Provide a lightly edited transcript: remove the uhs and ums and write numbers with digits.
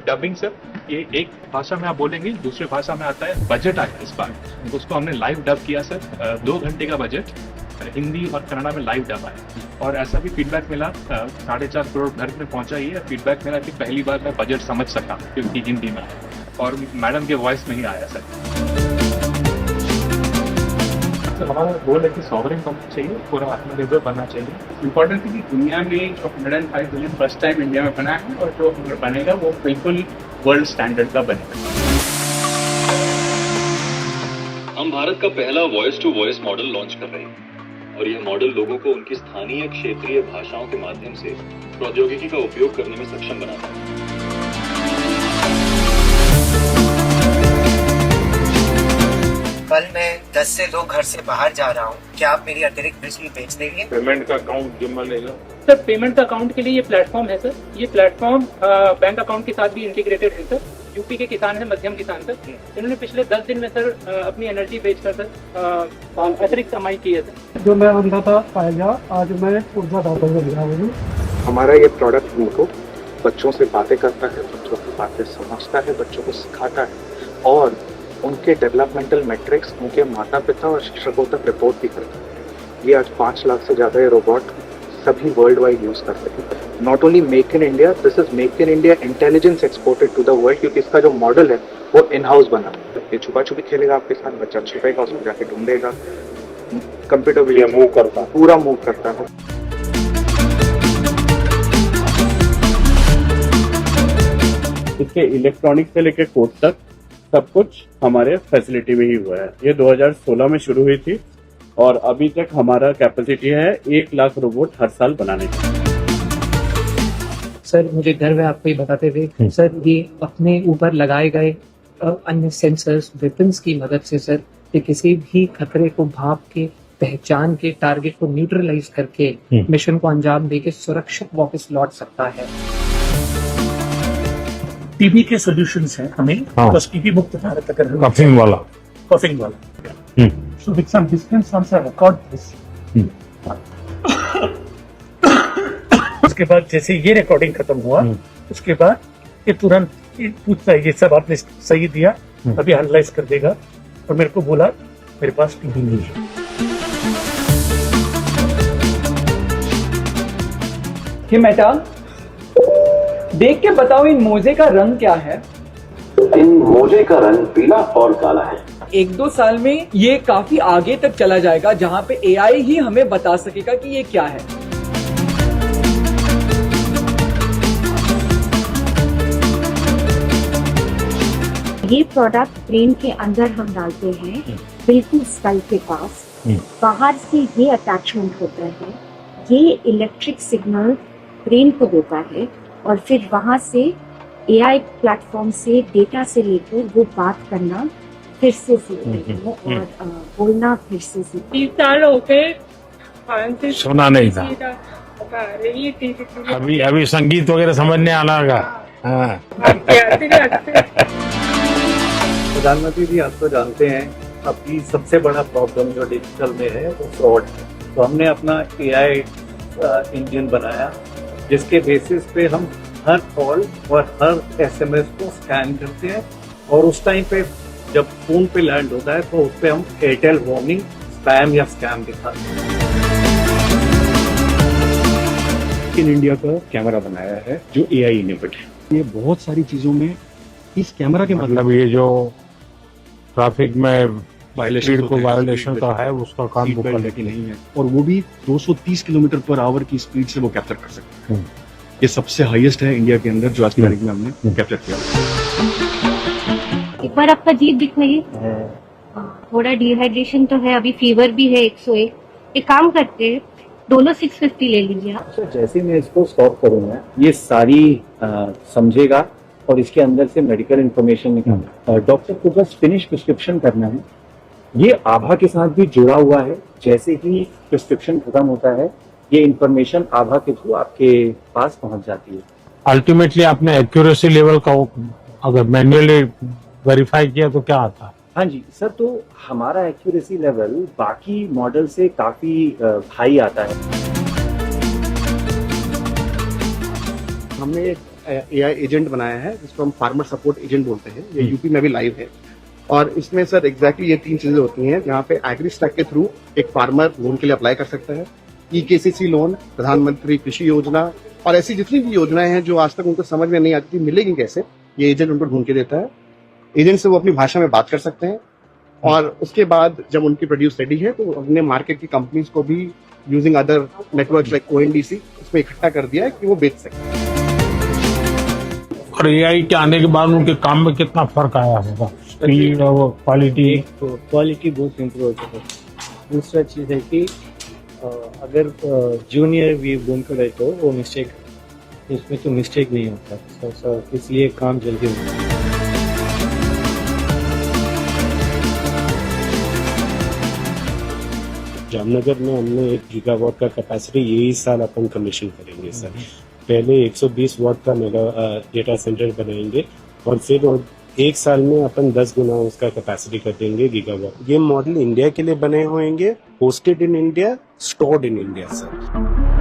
Dubbing sir, ये एक भाषा में आप बोलेंगे, दूसरे भाषा में आता है। बजट आया इस बार, उसको हमने लाइव डब किया सर। 2 घंटे का बजट हिंदी और कन्नड़ा में लाइव डब आया। और ऐसा भी फीडबैक मिला, 4.5 करोड़ घर में पहुंचा ही है। फीडबैक मिला कि पहली बार मैं बजट समझ सका क्योंकि हिंदी में आया और मैडम के वॉइस में ही आया सर। हमारा गोल है कि सॉवरेन कंपनी चाहिए, पूरा आत्मनिर्भर बनना चाहिए। इम्पोर्टेंट है कि दुनिया में जो 105 बिलियन फर्स्ट टाइम इंडिया में बना है और जो बनेगा वो बिल्कुल वर्ल्ड स्टैंडर्ड का बनेगा। हम भारत का पहला voice to voice model launch कर रहे हैं और यह मॉडल लोगों को उनकी स्थानीय क्षेत्रीय भाषाओं के माध्यम से प्रौद्योगिकी का उपयोग करने में सक्षम बनाता है। कल मैं 10 से 2 घर से बाहर जा रहा हूँ, क्या आप मेरी अतिरिक्त बिजली बेच देंगे? पेमेंट का अकाउंट जिम्मा लेगा सर। पेमेंट का अकाउंट के लिए ये प्लेटफॉर्म है सर। ये प्लेटफॉर्म बैंक अकाउंट के साथ भी इंटीग्रेटेड है सर। यूपी के किसान है, मध्यम किसान सर, इन्होंने पिछले 10 दिन में सर अपनी एनर्जी बेचकर सर अतिरिक्त कमाई की है सर। जो मैं अंधा था पाया, आज मैं ऊर्जादाता बन गया हूँ। हमारा ये प्रोडक्ट उनको बच्चों से बातें करता है, बच्चों की बातें समझता है, बच्चों को सिखाता है और उनके डेवलपमेंटल मैट्रिक्स उनके माता पिता और शिक्षकों तक रिपोर्ट भी करता है। ये आज 5 लाख से ज़्यादा ये रोबोट सभी वर्ल्ड वाइड यूज़ करते हैं। Not only make in India, this is make in India intelligence exported to the world, क्योंकि इसका जो मॉडल है वो इन हाउस बना। ये छुपा छुपी खेलेगा आपके साथ, बच्चा छुपेगा, उसको जाके ढूंढेगा, कंप्यूटर भी मूव करता है, पूरा मूव करता है। इसके इलेक्ट्रॉनिक से लेकर कोड तक सब कुछ हमारे फैसिलिटी में ही हुआ है। ये 2016 में शुरू हुई थी और अभी तक हमारा कैपेसिटी है 1 लाख रोबोट हर साल बनाने की। सर मुझे गर्व है आपको ये बताते हुए सर, ये अपने ऊपर लगाए गए अन्य सेंसर्स वेपन्स की मदद से सर ये किसी भी खतरे को भाप के, पहचान के, टारगेट को न्यूट्रलाइज करके मिशन को अंजाम देके सुरक्षित वापस लौट सकता है। टीबी के सॉल्यूशंस हैं हमें, बस टीबी मुक्त भारत अगर कफिंग वाला so with some distance from the record this उसके बाद जैसे ये रिकॉर्डिंग खत्म हुआ उसके बाद ये तुरंत ये पूछता है ये सब आपने सही दिया, अभी एनालाइज कर देगा और मेरे को बोला मेरे पास टीबी नहीं है। हिमेटा देख के बताओ इन मोजे का रंग क्या है? इन मोजे का रंग पीला और काला है। 1-2 साल में ये काफी आगे तक चला जाएगा जहां पे एआई ही हमें बता सकेगा कि ये क्या है। ये प्रोडक्ट ब्रेन के अंदर हम डालते हैं, बिल्कुल स्कल के पास। बाहर से ये अटैचमेंट होता है, ये इलेक्ट्रिक सिग्नल ब्रेन को देता है और फिर वहां से एआई प्लेटफॉर्म से डेटा से लेकर वो बात करना फिर से सीखते हैं और बोलना फिर से सीखते हैं। सुना नहीं था, अभी संगीत वगैरह समझने आना का। प्रधानमंत्री जी आप तो जानते हैं अभी सबसे बड़ा प्रॉब्लम जो डिजिटल में है वो फ्रॉड है। तो हमने अपना एआई इंजन बनाया जिसके बेसिस पे हम हर कॉल और हर एसएमएस को स्कैन करते हैं और उस टाइम पे जब फोन पे लैंड होता है तो उस पे हम एयरटेल वार्निंग, स्पैम या स्कैम दिखाते हैं। इन इंडिया का कैमरा बनाया है जो एआई इनेबल्ड है। ये बहुत सारी चीजों में इस कैमरा के मतलब ये जो ट्रैफिक में स्पीड को वायलेशन का है उसका काम वो करने की नहीं है, और वो भी 230 किलोमीटर पर आवर की स्पीड से वो कैप्चर कर सकते हैं। ये सबसे हाईएस्ट है इंडिया के अंदर जो आज की तारीख में हमने कैप्चर किया। एक बार आपका जीभ दिखाइए। थोड़ा डिहाइड्रेशन तो है, अभी फीवर भी है 101। एक काम करते हैं, दोनों 650 ले लीजिए आप। जैसे मैं इसको स्टॉप करूंगा ये सारी समझेगा और इसके अंदर से मेडिकल इंफॉर्मेशन निकालना। डॉक्टर को बस फिनिश प्रिस्क्रिप्शन करना है। ये आभा के साथ भी जुड़ा हुआ है, जैसे ही प्रिस्क्रिप्शन खत्म होता है ये इंफॉर्मेशन आभा के थ्रू आपके पास पहुंच जाती है। अल्टीमेटली आपने एक्यूरेसी लेवल का अगर मैन्युअली वेरीफाई किया तो क्या आता है? हाँ जी सर, तो हमारा एक्यूरेसी लेवल बाकी मॉडल से काफी हाई आता है। हमने एक AI एजेंट बनाया है जिसको हम फार्मर सपोर्ट एजेंट बोलते हैं। ये यूपी में भी लाइव है और इसमें सर एग्जैक्टली ये 3 चीजें होती हैं। यहाँ पे एग्री स्टैक के थ्रू एक फार्मर लोन के लिए अप्लाई कर सकता है, EKCC लोन, प्रधानमंत्री कृषि योजना और ऐसी जितनी भी योजनाएं हैं जो आज तक उनको समझ में नहीं आती थी मिलेगी कैसे, ये एजेंट उनको ढूंढ के देता है। एजेंट से वो अपनी भाषा में बात कर सकते हैं और उसके बाद जब उनकी प्रोड्यूस रेडी है तो हमने मार्केट की कंपनीज को भी using other network like ONDC उसमें इकट्ठा कर दिया है कि वो बेच सकें। और AI के आने के बाद उनके काम में कितना फर्क आया होगा, स्पीड और क्वालिटी? क्वालिटी बहुत इम्प्रूव हो चुका है। दूसरा चीज़ है कि अगर जूनियर भी बूम करे तो वो मिस्टेक, उसमें तो मिस्टेक नहीं होता, इसलिए काम जल्दी होता है। जामनगर में हमने 1 गीगावाट का कैपेसिटी यही साल अपन कमीशन करेंगे सर। पहले 120 वाट का मेगा डेटा सेंटर बनाएंगे और फिर 1 साल में अपन 10 गुना उसका कैपेसिटी कर देंगे गीगावाट। ये मॉडल इंडिया के लिए बने होंगे, hosted in India, stored in India sir.